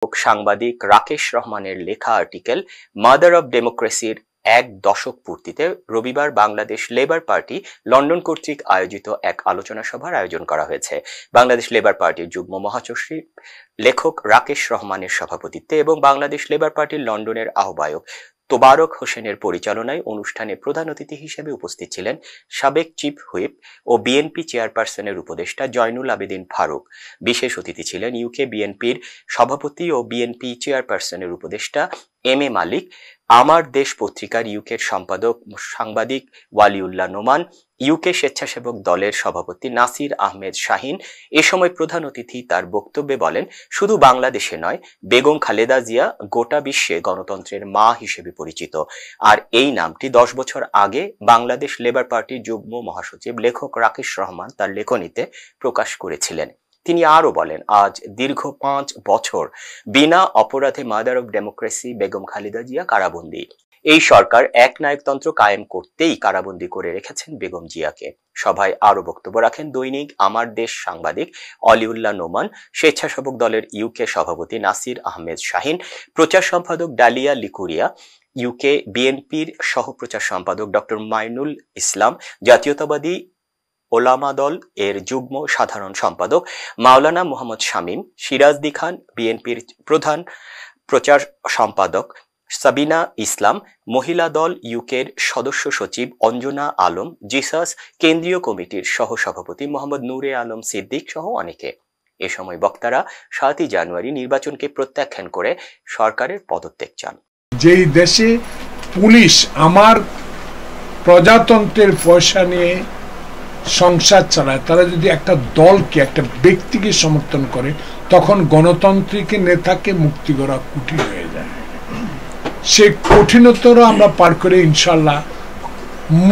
সাংবাদিক রাকেশ রহমানের লেখা আর্টিকেল মাদার অব ডেমোক্রেসির 1 দশক পূর্তিতে রবিবার বাংলাদেশ লেবার পার্টি লন্ডন কর্তৃক আয়োজিত এক আলোচনা সভার আয়োজন করা হয়েছে। বাংলাদেশ লেবার পার্টির যুগ্ম মহাসচিব লেখক রাকেশ রহমানের সভাপতিত্বে এবং বাংলাদেশ লেবার পার্টির লন্ডনের আহ্বায়ক তোবারক হোসেনের পরিচালনায় অনুষ্ঠানে প্রধান অতিথি হিসেবে উপস্থিত ছিলেন সাবেক চিফ হুইপ ও বিএনপি চেয়ারপারসনের উপদেষ্টা জয়নুল আবেদিন ফারুক। বিশেষ অতিথি ছিলেন ইউকে বিএনপির সভাপতি ও বিএনপি চেয়ারপারসনের উপদেষ্টা এম এ মালিক, আমার দেশ পত্রিকার ইউকের সম্পাদক সাংবাদিক ওয়ালিউল্লাহ নোমান, ইউকে স্বেচ্ছাসেবক দলের সভাপতি নাসির আহমেদ শাহিন। এ সময় প্রধান অতিথি তার বক্তব্যে বলেন, শুধু বাংলাদেশে নয়, বেগম খালেদা জিয়া গোটা বিশ্বে গণতন্ত্রের মা হিসেবে পরিচিত। আর এই নামটি 10 বছর আগে বাংলাদেশ লেবার পার্টির যুগ্ম মহাসচিব লেখক রাকেশ রহমান তার লেখনীতে প্রকাশ করেছিলেন। তিনি আরো বলেন, আজ দীর্ঘ 5 বছর বিনা অপরাধে mother of democracy Begum Khaleda Zia কারাবন্দী। এই সরকার এক নায়কতন্ত্র কায়েম করতেই কারাবন্দী করে রেখেছেন বেগম জিয়াকে। সভায় আরো বক্তব্য রাখেন দৈনিক আমার দেশ সাংবাদিক ওয়ালিউল্লাহ নোমান, স্বেচ্ছাসেবক দলের ইউকে সভাপতি নাসির আহমেদ শাহিন, প্রচার সম্পাদক ডালিয়া লিকুরিয়া, ইউকে বিএনপির সহপ্রচার সম্পাদক ডক্টর মাইনুল ইসলাম, জাতীয়তাবাদী ওলামা দল এর যুগ্ম সাধারণ সম্পাদক মাওলানা মোহাম্মদ শামীম, সিরাজদি খান, বিএনপির প্রধান প্রচার সম্পাদক সাবিনা ইসলাম, মহিলা দল ইউকের সদস্য সচিব অঞ্জনা আলম, জিসাস কেন্দ্রীয় কমিটির সহসভাপতি মোহাম্মদ নূরে আলম সিদ্দিক সহ অনেকে। এ সময় বক্তারা 7 জানুয়ারি নির্বাচনকে প্রত্যাখ্যান করে সরকারের পদত্যাগ চান। যেই দেশে পুলিশ আমার প্রজাতন্ত্রের পয়সা নিয়ে সংসার চালায়, তারা যদি একটা দলকে, একটা ব্যক্তিকে সমর্থন করে, তখন গণতান্ত্রিক নেতাকে মুক্তি করা কঠিন হয়ে যায়। সে কঠিনতর আমরা পার করে ইনশাল্লাহ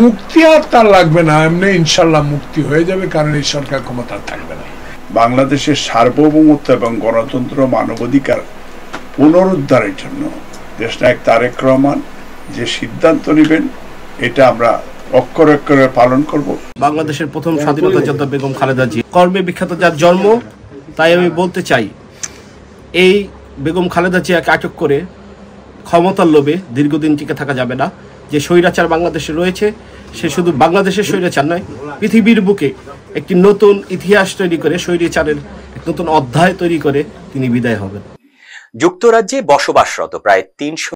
মুক্তি আর তার লাগবে না, এমনি ইনশাল্লাহ মুক্তি হয়ে যাবে, কারণ এই সরকার ক্ষমতা থাকবে না। বাংলাদেশের সার্বভৌমত্ব এবং গণতন্ত্র মানবাধিকার পুনরুদ্ধারের জন্য দেশনায়ক তারেক রহমান যে সিদ্ধান্ত নেবেন, এটা আমরা অক্ষরে অক্ষরে পালন করব। বাংলাদেশের প্রথম স্বাধীনতা যোদ্ধা বেগম খালেদা জিয়া কর্মে বিখ্যাত, যার জন্ম, তাই আমি বলতে চাই এই বেগম খালেদা জিয়াকে আটক করে ক্ষমতার লোভে দীর্ঘদিন টিকে থাকা যাবে না। যে স্বৈরাচার বাংলাদেশে রয়েছে, সে শুধু বাংলাদেশের স্বৈরাচার নয়, পৃথিবীর বুকে একটি নতুন ইতিহাস তৈরি করে, স্বৈরাচারের এক নতুন অধ্যায় তৈরি করে তিনি বিদায় হবেন। যুক্তরাজ্যে বসবাসরত প্রায় 300